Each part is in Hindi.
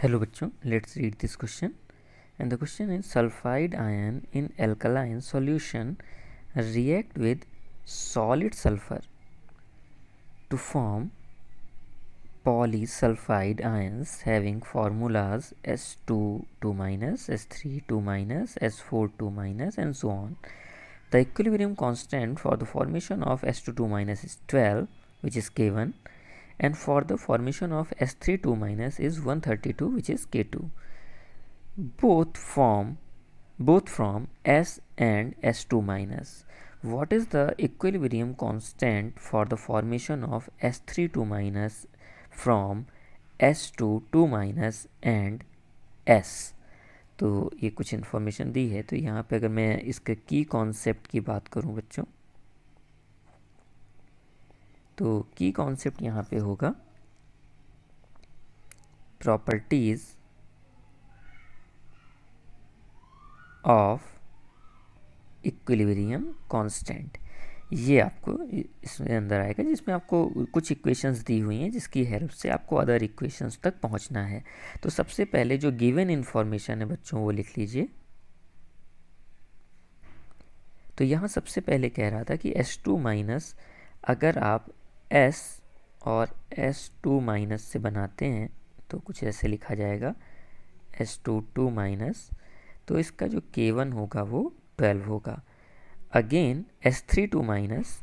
Hello bachcho, let's read this question. And the question is, sulfide ion in alkaline solution react with solid sulfur to form polysulfide ions having formulas S2 2 minus, S3 2 minus, S4 2 minus, and so on. The equilibrium constant for the formation of S2 2 minus is 12, which is K1, and for the formation of S3 2 minus is 132, which is K2. Both from S and S2 minus. What is the equilibrium constant for the formation of S3 2 minus from S2 2 minus and S? तो ये कुछ इन्फॉर्मेशन दी है। तो यहाँ पे अगर मैं इसके की कॉन्सेप्ट की बात करूँ बच्चों, तो की कॉन्सेप्ट यहाँ पे होगा प्रॉपर्टीज ऑफ इक्विलिब्रियम कांस्टेंट। ये आपको इसमें अंदर आएगा, जिसमें आपको कुछ इक्वेशंस दी हुई हैं जिसकी हेल्प से आपको अदर इक्वेशंस तक पहुंचना है। तो सबसे पहले जो गिवन इन्फॉर्मेशन है बच्चों वो लिख लीजिए। तो यहाँ सबसे पहले कह रहा था कि S2 माइनस अगर आप S और S2 माइनस से बनाते हैं तो कुछ ऐसे लिखा जाएगा S2 2 माइनस, तो इसका जो K1 होगा वो 12 होगा। अगेन S3 2 माइनस,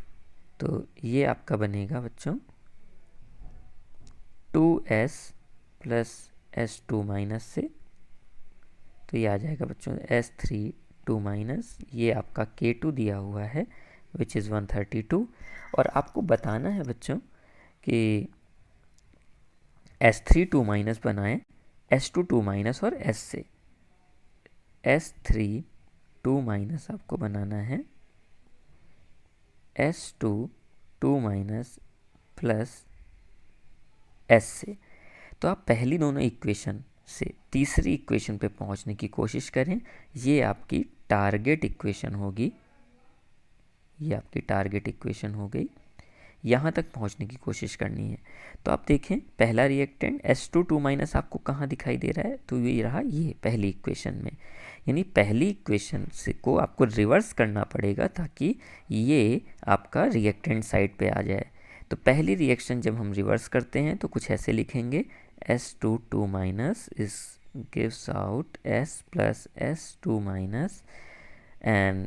तो ये आपका बनेगा बच्चों 2S प्लस S2 माइनस से, तो ये आ जाएगा बच्चों S3 2 माइनस, ये आपका K2 दिया हुआ है विच इज़ 132। और आपको बताना है बच्चों कि S3 2 माइनस बनाएं S2 2 माइनस और S से। S3 2 माइनस आपको बनाना है S2 2 माइनस प्लस S से। तो आप पहली दोनों इक्वेशन से तीसरी इक्वेशन पे पहुंचने की कोशिश करें। ये आपकी टारगेट इक्वेशन होगी, ये आपकी टारगेट इक्वेशन हो गई। यहाँ तक पहुँचने की कोशिश करनी है। तो आप देखें पहला रिएक्टेंट S2 2 माइनस आपको कहाँ दिखाई दे रहा है, तो ये रहा ये पहली इक्वेशन में। यानी पहली इक्वेशन से को आपको रिवर्स करना पड़ेगा ताकि ये आपका रिएक्टेंट साइड पे आ जाए। तो पहली रिएक्शन जब हम रिवर्स करते हैं तो कुछ ऐसे लिखेंगे S2 2 माइनस इस gives out S plus S2 minus and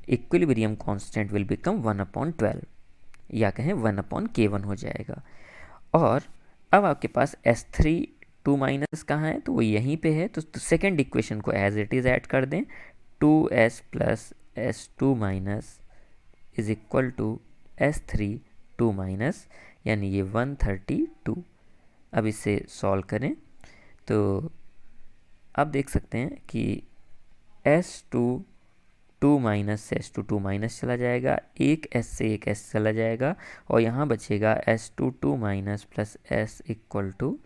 equilibrium constant will become 1/12 या कहें 1/K1 हो जाएगा। और अब आपके पास S3 2 माइनस कहाँ है, तो वो यहीं पे है। तो सेकेंड इक्वेशन को एज इट इज़ ऐड कर दें, 2S plus S2 minus is equal to S3 2 minus, यानी ये 132। अब इसे सॉल्व करें तो आप देख सकते हैं कि S2 2 माइनस से S2 2 माइनस चला जाएगा, एक S से एक S चला जाएगा और यहाँ बचेगा S2 2 minus plus S equal to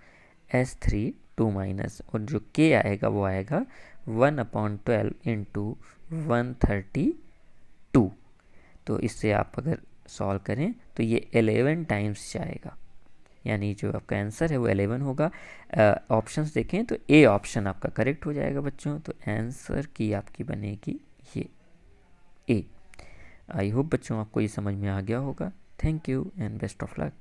S3 2 minus, और जो K आएगा वो आएगा 1/12 इंटू 132। तो इससे आप अगर सॉल्व करें तो ये 11 टाइम्स जाएगा, यानी जो आपका आंसर है वो 11 होगा। ऑप्शंस देखें तो ए ऑप्शन आपका करेक्ट हो जाएगा बच्चों। तो आंसर की आपकी बनेगी ये ए। आई होप बच्चों आपको ये समझ में आ गया होगा। Thank you and best of luck.